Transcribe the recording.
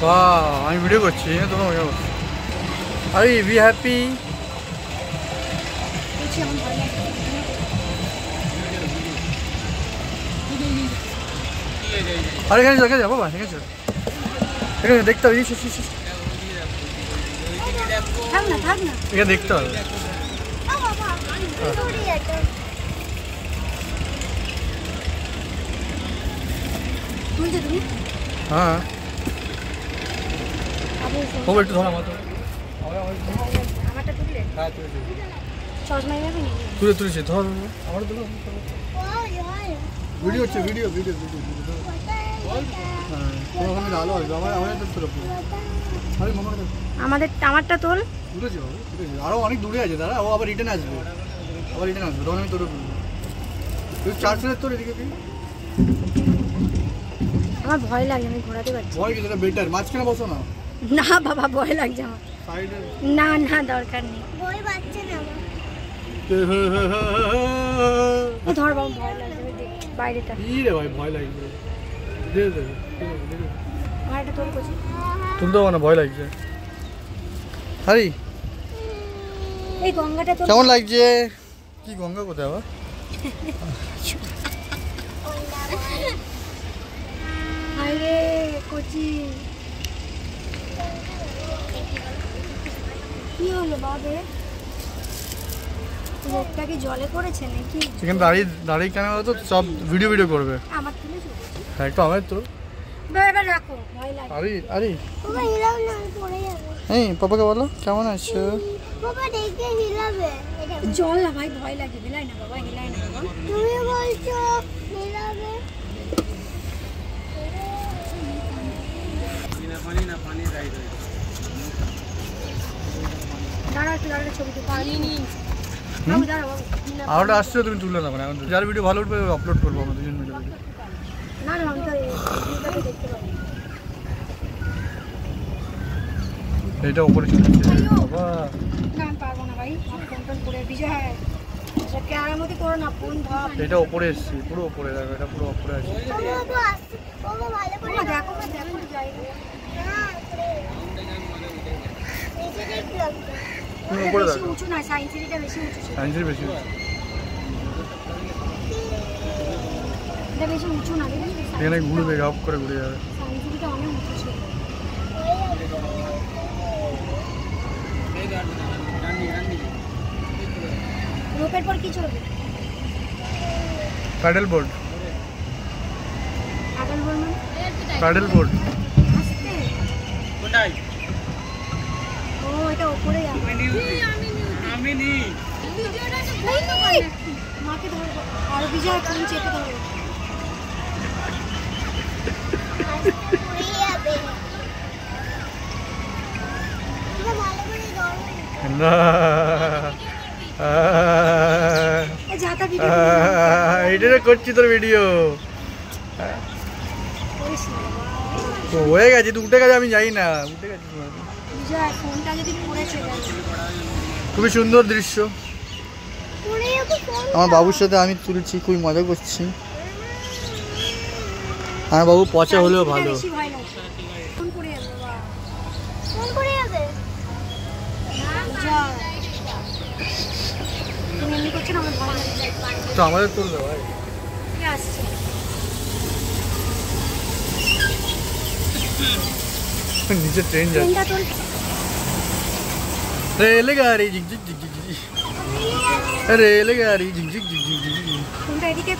वाह আমি ভিডিও করছি তোমরা মজা করছো আরে বি হ্যাপি আরে এখানে দেখে যাবো বাবা এখানে চল এখানে দেখতে হবে থাক না এখানে দেখতে হবে হ্যাঁ ও একটু ধরা মতো আমারটা তুললে হ্যাঁ তুলেছি চশমা যাবে না তুলেছি ধর আমার তুলো ভিডিও হচ্ছে ভিডিও হ্যাঁ ওখানে আলো আসবে আমার তো তুলো আরে মামা আমারটা তোল তুলেছি আরো অনেক দূরে আছে দাদা ও আবার রিটার্ন আসবে তখন আমি তোর তুই চার ফেলে তোর এদিকে তুই আমার ভয় লাগে আমি ঘোরাতে পারছি ভয় কি যেটা বেটার মাঝখানে বসো না না বাবা ভয় লাগছে আমার সাইডে না দরকার নেই ভয় পাচ্ছে না আমার ধর বাবা ভয় লাগছে বাইরেটা কি রে ভাই ভয় লাগছে দে আমার এটা তোল কোচি তুলতে হবে না ভয় লাগছে হারি এই গঙ্গাটা তোল কেমন লাগছে কি গঙ্গা কোথায় আবার আরে কোচি কি হলো বাবা লোকটা কি জলে পড়েছে নাকি সেখানে দাঁড়িয়ে কেন তো সব ভিডিও করবে আমার তুলে হ্যাঁ একটু আমার তো এবার রাখো ভয় লাগে আরে বাবা হিলাও না পড়ে যাবে এই পাপাকে বলো কেমন আছো বাবা দেখে হিলাবে জল না ভাই ভয় লাগে হিলাই না বাবা তুমি বলছো হিলাবে পানি রাইড দাঁড়া ছবি তো পানি নি আরোটা আসছে তুমি তুললে না এখন যার ভিডিও ভালো উঠবে আপলোড করবো আমরা দুজন মিলে না আমি তো ভিডিওটা দেখতে পাবো এইটা উপরে চলে বাবা না পারবো না ভাই কন্ট্রোল করে বিজয় এটা ক্যামেরার মধ্যে করো না ফোন ধর এটা উপরে এসেছে পুরো উপরে দেখো এটা পুরো উপরে আছে বাবা ভালো করে দেখো যাই না নিচে দেখলাম তুমি উপরে দেখো উঁচু না সাইন্সেরিটা বেশি উঁচু সাইন্সের বেশি এটা বেশি উঁচু না এখানে ঘুরবে অফ করে ঘুরে যাবে সাইন্সেরিটা অনেক উঁচু ছিল রোপের পর কি চলবে প্যাডেল বোর্ড আসতে কোথায় ও এটা উপরে যাবে আমি নি ভিডিওটা তো বন্ধ কর মাকে ধরো আর বিজয় ফোন চেপে ধরো পুরো যাবে এটা ভালো করে ধরো না যাতা ভিডিও এটা করছি তোর ভিডিও হয়ে গেছে তুই উঠে গেছে আমি যাই না উঠে গেছে বিজয় ফোনটা যদি পড়েছে খুবই সুন্দর দৃশ্য আমার বাবুর সাথে আমি তুলেছি খুবই মজা করছি আমার বাবু পচা হলেও ভালো তো আমাদের তুলবে ভাই নিচে ট্রেন যাচ্ছে রেলগাড়ি ঝিকঝিক রেলগাড়ি ঝিকঝিক এদিকে